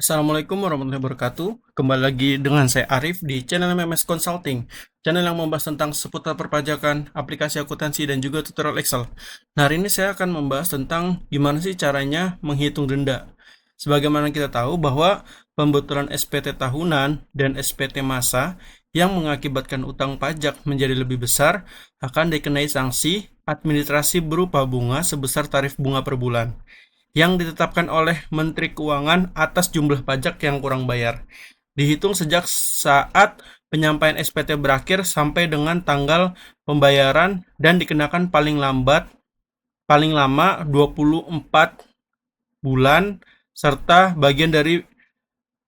Assalamualaikum warahmatullahi wabarakatuh. Kembali lagi dengan saya Arif di channel MMS Consulting, channel yang membahas tentang seputar perpajakan, aplikasi akuntansi, dan juga tutorial Excel. Nah, hari ini saya akan membahas tentang gimana sih caranya menghitung denda. Sebagaimana kita tahu bahwa pembetulan SPT tahunan dan SPT masa yang mengakibatkan utang pajak menjadi lebih besar akan dikenai sanksi administrasi berupa bunga sebesar tarif bunga per bulan yang ditetapkan oleh Menteri Keuangan atas jumlah pajak yang kurang bayar. Dihitung sejak saat penyampaian SPT berakhir sampai dengan tanggal pembayaran dan dikenakan paling lama 24 bulan serta bagian dari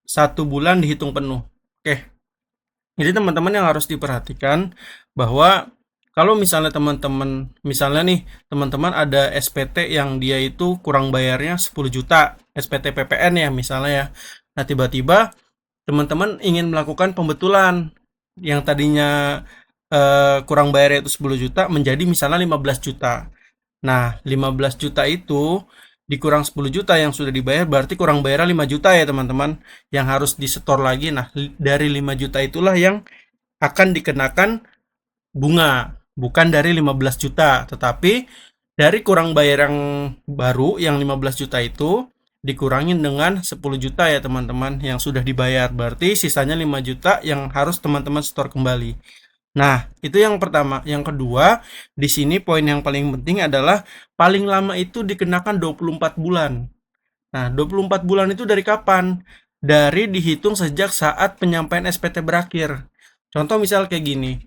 1 bulan dihitung penuh. Oke. Jadi teman-teman yang harus diperhatikan bahwa kalau misalnya teman-teman ada SPT yang dia itu kurang bayarnya 10 juta, SPT PPN ya misalnya ya. Nah, tiba-tiba teman-teman ingin melakukan pembetulan yang tadinya kurang bayarnya itu 10 juta menjadi misalnya 15 juta. Nah, 15 juta itu dikurang 10 juta yang sudah dibayar berarti kurang bayarnya 5 juta ya teman-teman yang harus disetor lagi. Nah, dari 5 juta itulah yang akan dikenakan bunga, bukan dari 15 juta, tetapi dari kurang bayar yang baru yang 15 juta itu dikurangin dengan 10 juta ya teman-teman yang sudah dibayar. Berarti sisanya 5 juta yang harus teman-teman setor kembali. Nah, itu yang pertama. Yang kedua, di sini poin yang paling penting adalah paling lama itu dikenakan 24 bulan. Nah, 24 bulan itu dari kapan? Dari dihitung sejak saat penyampaian SPT berakhir. Contoh misal kayak gini,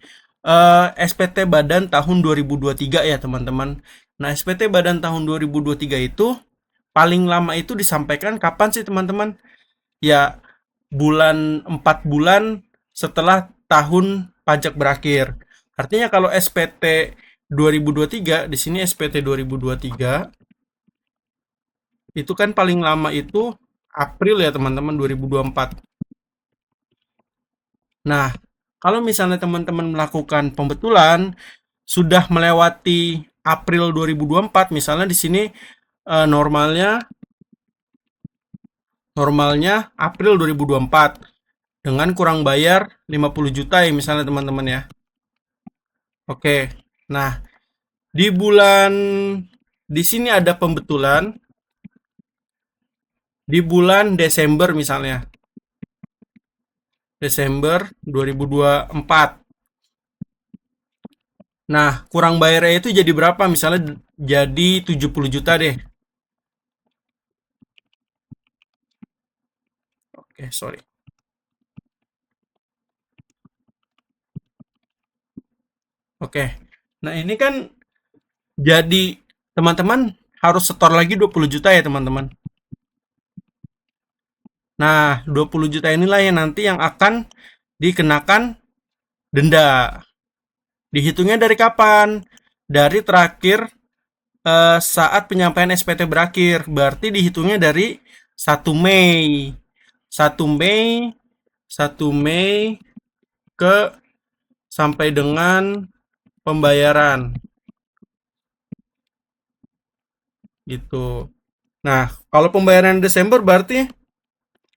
SPT Badan tahun 2023 ya teman-teman. Nah, SPT Badan tahun 2023 itu paling lama itu disampaikan kapan sih teman-teman? Ya, 4 bulan setelah tahun pajak berakhir. Artinya kalau SPT 2023, di sini SPT 2023 itu kan paling lama itu April ya teman-teman 2024. Nah, kalau misalnya teman-teman melakukan pembetulan sudah melewati April 2024, misalnya di sini normalnya April 2024 dengan kurang bayar 50 juta ya misalnya teman-teman ya. Oke. Nah, di bulan di sini ada pembetulan di bulan Desember misalnya. Desember 2024. Nah, kurang bayarnya itu jadi berapa? Misalnya jadi 70 juta deh. Oke, sorry. Oke. Nah, ini kan jadi teman-teman harus setor lagi 20 juta ya, teman-teman. Nah, 20 juta inilah yang nanti yang akan dikenakan denda. Dihitungnya dari kapan? Dari terakhir saat penyampaian SPT berakhir. Berarti dihitungnya dari 1 Mei. 1 Mei, 1 Mei ke sampai dengan pembayaran. Gitu. Nah, kalau pembayaran Desember berarti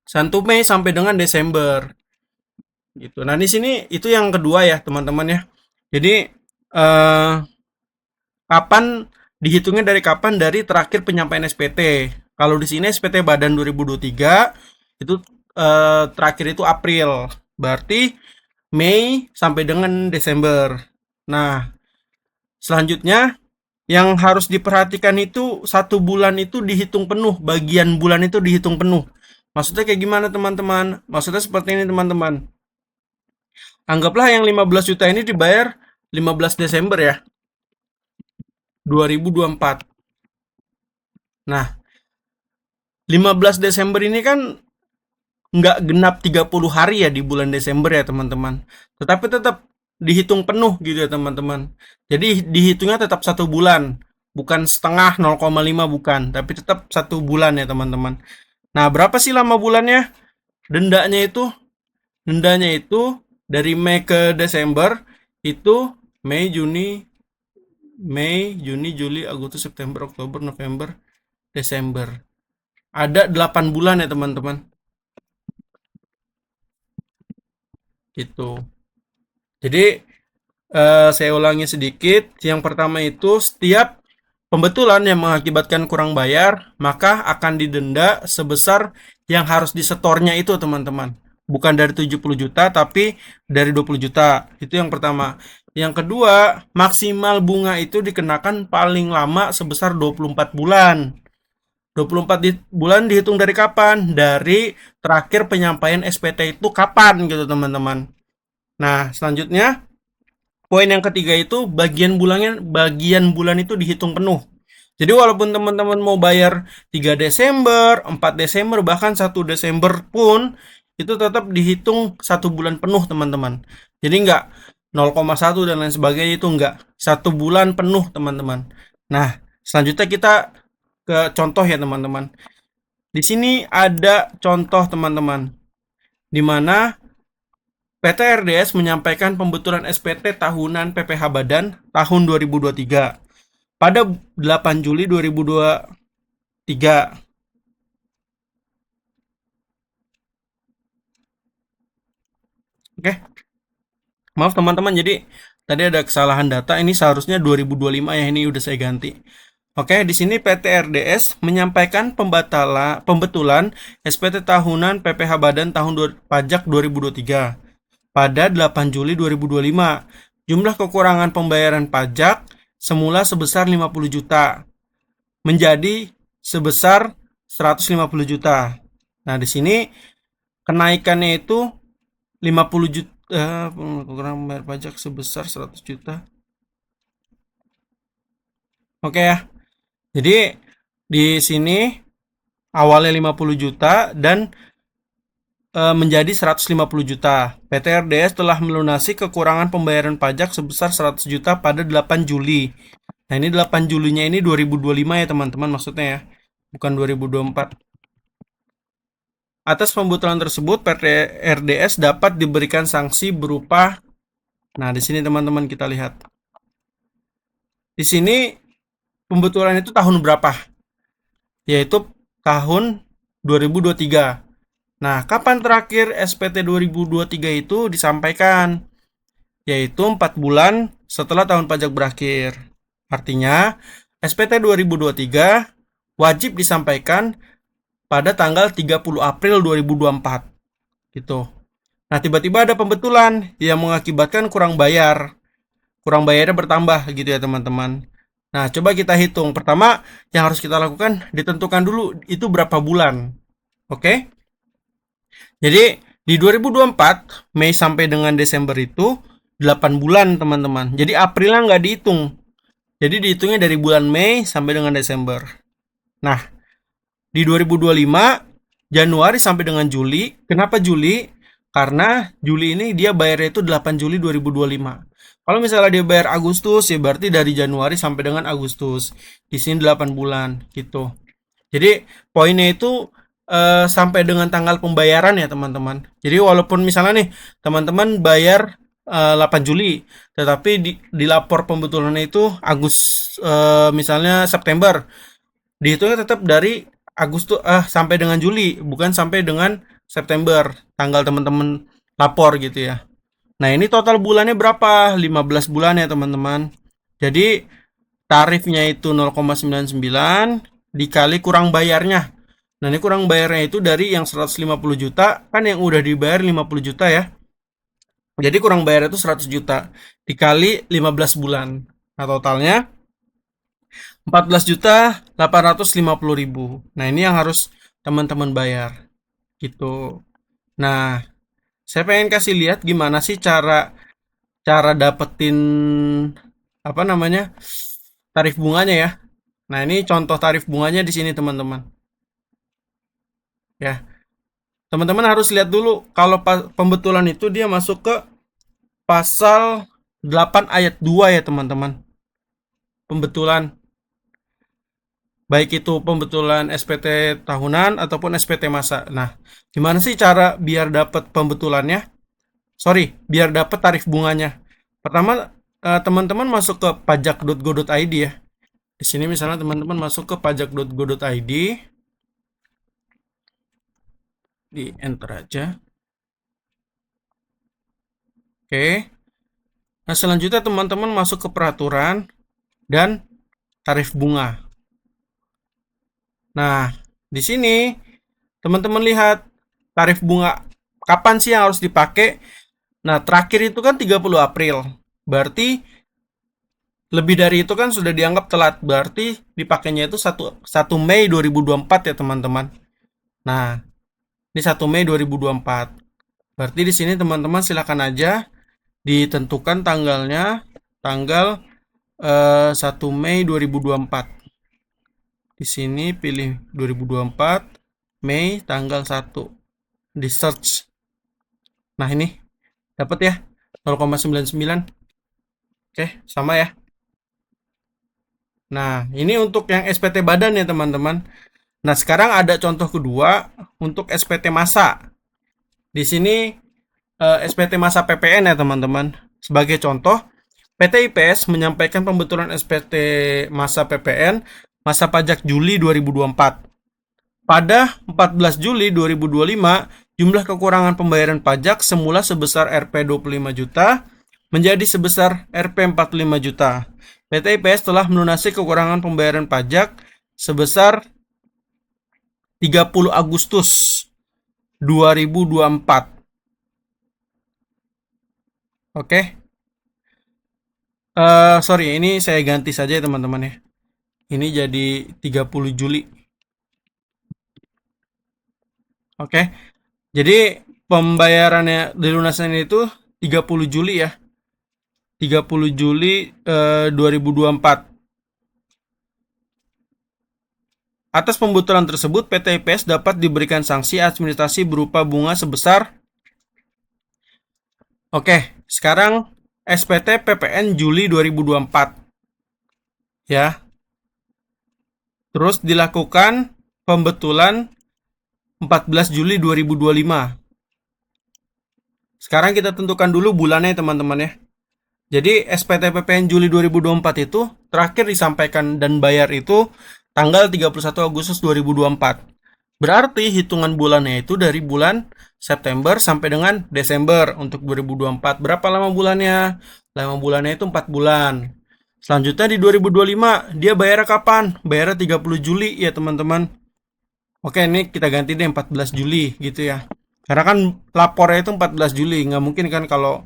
1 Mei sampai dengan Desember. Gitu. Nah, di sini itu yang kedua ya, teman-teman ya. Jadi kapan dihitungnya dari kapan? Dari terakhir penyampaian SPT. Kalau di sini SPT Badan 2023 itu terakhir itu April. Berarti Mei sampai dengan Desember. Nah, selanjutnya yang harus diperhatikan itu 1 bulan itu dihitung penuh, bagian bulan itu dihitung penuh. Maksudnya kayak gimana teman-teman? Maksudnya seperti ini teman-teman. Anggaplah yang 15 juta ini dibayar 15 Desember ya, 2024. Nah, 15 Desember ini kan nggak genap 30 hari ya di bulan Desember ya teman-teman. Tetapi tetap dihitung penuh gitu ya teman-teman. Jadi dihitungnya tetap 1 bulan. Bukan setengah 0,5 bukan. Tapi tetap 1 bulan ya teman-teman. Nah, berapa sih lama bulannya? Dendanya itu dari Mei ke Desember itu Mei, Juni, Juli, Agustus, September, Oktober, November, Desember. Ada 8 bulan ya teman-teman. gitu. Jadi saya ulangi sedikit. Yang pertama itu setiap pembetulan yang mengakibatkan kurang bayar, maka akan didenda sebesar yang harus disetornya itu, teman-teman. Bukan dari 70 juta, tapi dari 20 juta. Itu yang pertama. Yang kedua, maksimal bunga itu dikenakan paling lama sebesar 24 bulan. 24 bulan dihitung dari kapan? Dari terakhir penyampaian SPT itu kapan gitu, teman-teman. Nah, selanjutnya poin yang ketiga itu bagian bulan itu dihitung penuh. Jadi walaupun teman-teman mau bayar 3 Desember, 4 Desember, bahkan 1 Desember pun itu tetap dihitung 1 bulan penuh, teman-teman. Jadi nggak 0,1 dan lain sebagainya, itu nggak. 1 bulan penuh, teman-teman. Nah, selanjutnya kita ke contoh ya, teman-teman. Di sini ada contoh, teman-teman, di mana PT RDS menyampaikan pembetulan SPT tahunan PPh Badan tahun 2023 pada 8 Juli 2023. Oke, maaf teman-teman, jadi tadi ada kesalahan data, ini seharusnya 2025 ya, ini udah saya ganti. Oke, di sini PT RDS menyampaikan pembetulan SPT tahunan PPh Badan tahun pajak 2023 pada 8 Juli 2025. Jumlah kekurangan pembayaran pajak semula sebesar 50 juta menjadi sebesar 150 juta. Nah, di sini kenaikannya itu 50 juta, kekurangan membayar pajak sebesar 100 juta. Oke ya. Jadi di sini awalnya 50 juta dan menjadi 150 juta. PT RDS telah melunasi kekurangan pembayaran pajak sebesar 100 juta pada 8 Juli. Nah, ini 8 Julinya ini 2025 ya, teman-teman, maksudnya ya. Bukan 2024. Atas pembetulan tersebut, PT RDS dapat diberikan sanksi berupa, nah di sini teman-teman kita lihat. Di sini pembetulan itu tahun berapa? Yaitu tahun 2023. Nah, kapan terakhir SPT 2023 itu disampaikan? Yaitu 4 bulan setelah tahun pajak berakhir. Artinya, SPT 2023 wajib disampaikan pada tanggal 30 April 2024. Gitu. Nah, tiba-tiba ada pembetulan yang mengakibatkan kurang bayar. Kurang bayarnya bertambah gitu ya, teman-teman. Nah, coba kita hitung. Pertama, yang harus kita lakukan, ditentukan dulu itu berapa bulan. Oke? Jadi, di 2024, Mei sampai dengan Desember itu 8 bulan, teman-teman. Jadi, Aprilnya nggak dihitung. Jadi, dihitungnya dari bulan Mei sampai dengan Desember. Nah, di 2025, Januari sampai dengan Juli. Kenapa Juli? Karena Juli ini dia bayarnya itu 8 Juli 2025. Kalau misalnya dia bayar Agustus, ya berarti dari Januari sampai dengan Agustus. Di sini 8 bulan gitu. Jadi poinnya itu sampai dengan tanggal pembayaran ya, teman-teman. Jadi walaupun misalnya nih teman-teman bayar 8 Juli, tetapi dilapor pembetulannya itu misalnya September, dihitungnya tetap dari Agustus sampai dengan Juli, bukan sampai dengan September tanggal teman-teman lapor gitu ya. Nah, ini total bulannya berapa? 15 bulan ya, teman-teman. Jadi tarifnya itu 0,99 dikali kurang bayarnya. Nah, ini kurang bayarnya itu dari yang 150 juta, kan yang udah dibayar 50 juta ya. Jadi kurang bayar itu 100 juta dikali 15 bulan. Nah, totalnya 14 juta 850 ribu. Nah, ini yang harus teman-teman bayar gitu. Nah, saya pengen kasih lihat gimana sih cara cara dapetin apa namanya tarif bunganya ya. Nah, ini contoh tarif bunganya di sini, teman-teman. Ya, teman-teman harus lihat dulu kalau pembetulan itu dia masuk ke pasal 8 ayat 2 ya, teman-teman. Pembetulan baik itu pembetulan SPT tahunan ataupun SPT masa. Nah, gimana sih cara biar dapat pembetulannya? Sorry, biar dapat tarif bunganya. Pertama, teman-teman masuk ke pajak.go.id ya. Di sini misalnya teman-teman masuk ke pajak.go.id, di enter aja. Oke. Nah, selanjutnya teman-teman masuk ke peraturan dan tarif bunga. Nah, di sini teman-teman lihat tarif bunga kapan sih yang harus dipakai. Nah, terakhir itu kan 30 April. Berarti lebih dari itu kan sudah dianggap telat. Berarti dipakainya itu 1 Mei 2024 ya, teman-teman. Nah, ini 1 Mei 2024. Berarti di sini teman-teman silakan aja ditentukan tanggalnya, tanggal 1 Mei 2024. Di sini pilih 2024, Mei tanggal 1. Di search. Nah, ini dapat ya 0,99. Oke, sama ya. Nah, ini untuk yang SPT badan ya, teman-teman. Nah, sekarang ada contoh kedua untuk SPT massa. Di sini SPT massa PPN ya, teman-teman. Sebagai contoh, PT IPS menyampaikan pembetulan SPT massa PPN masa pajak Juli 2024. Pada 14 Juli 2025, jumlah kekurangan pembayaran pajak semula sebesar Rp 25 juta menjadi sebesar Rp 45 juta. PT IPS telah melunasi kekurangan pembayaran pajak sebesar 30 Agustus 2024. Oke. Sorry, ini saya ganti saja ya, teman-teman ya. Ini jadi 30 Juli. Oke. Jadi pembayarannya dilunasannya itu 30 Juli ya. 30 Juli 2024. Atas pembetulan tersebut, PT IPS dapat diberikan sanksi administrasi berupa bunga sebesar. Oke, sekarang SPT PPN Juli 2024. Ya. Terus dilakukan pembetulan 14 Juli 2025. Sekarang kita tentukan dulu bulannya, teman-teman ya. Jadi SPT PPN Juli 2024 itu terakhir disampaikan dan bayar itu tanggal 31 Agustus 2024. Berarti hitungan bulannya itu dari bulan September sampai dengan Desember untuk 2024. Berapa lama bulannya? Lama bulannya itu 4 bulan. Selanjutnya di 2025 dia bayar kapan? Bayarnya 30 Juli ya, teman-teman. Oke, ini kita ganti deh 14 Juli gitu ya. Karena kan lapornya itu 14 Juli, nggak mungkin kan kalau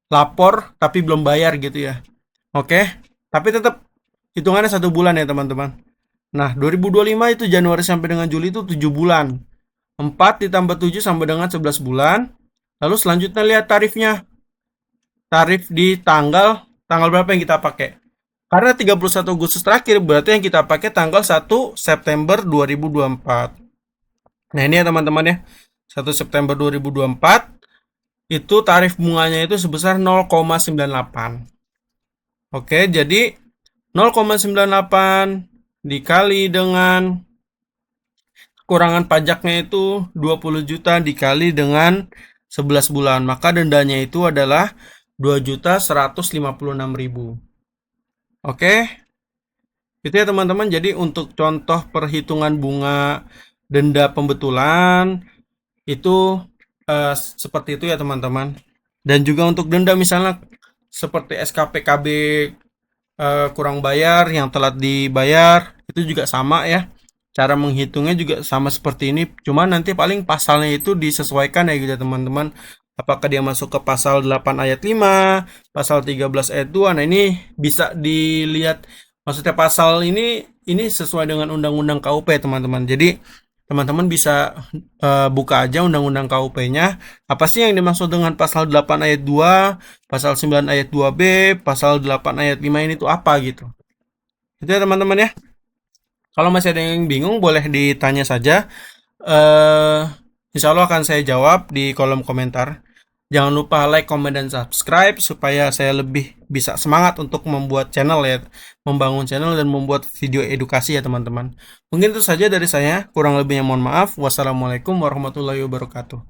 lapor tapi belum bayar gitu ya. Oke, tapi tetap hitungannya 1 bulan ya, teman-teman. Nah, 2025 itu Januari sampai dengan Juli itu 7 bulan. 4 ditambah 7 sampai dengan 11 bulan. Lalu selanjutnya lihat tarifnya. Tarif di tanggal berapa yang kita pakai? Karena 31 Agustus terakhir, berarti yang kita pakai tanggal 1 September 2024. Nah, ini ya, teman-teman ya. 1 September 2024 itu tarif bunganya itu sebesar 0,98. Oke, jadi 0,98 dikali dengan kekurangan pajaknya itu 20 juta dikali dengan 11 bulan. Maka dendanya itu adalah 2.156.000. Oke, itu ya, teman-teman. Jadi untuk contoh perhitungan bunga denda pembetulan itu seperti itu ya, teman-teman. Dan juga untuk denda misalnya seperti SKPKB kurang bayar yang telat dibayar, itu juga sama ya. Cara menghitungnya juga sama seperti ini. Cuma nanti paling pasalnya itu disesuaikan ya gitu, teman-teman. Apakah dia masuk ke pasal 8 ayat 5, pasal 13 ayat 2. Nah, ini bisa dilihat, maksudnya pasal ini sesuai dengan undang-undang KUP, teman-teman. Jadi teman-teman bisa buka aja undang-undang KUP-nya. Apa sih yang dimaksud dengan pasal 8 ayat 2, pasal 9 ayat 2B, pasal 8 ayat 5 ini tuh apa gitu. Itu ya, teman-teman ya. Kalau masih ada yang bingung boleh ditanya saja. Insya Allah akan saya jawab di kolom komentar. Jangan lupa like, comment, dan subscribe supaya saya lebih bisa semangat untuk membuat channel ya, membangun channel dan membuat video edukasi ya, teman-teman. Mungkin itu saja dari saya, kurang lebihnya mohon maaf. Wassalamualaikum warahmatullahi wabarakatuh.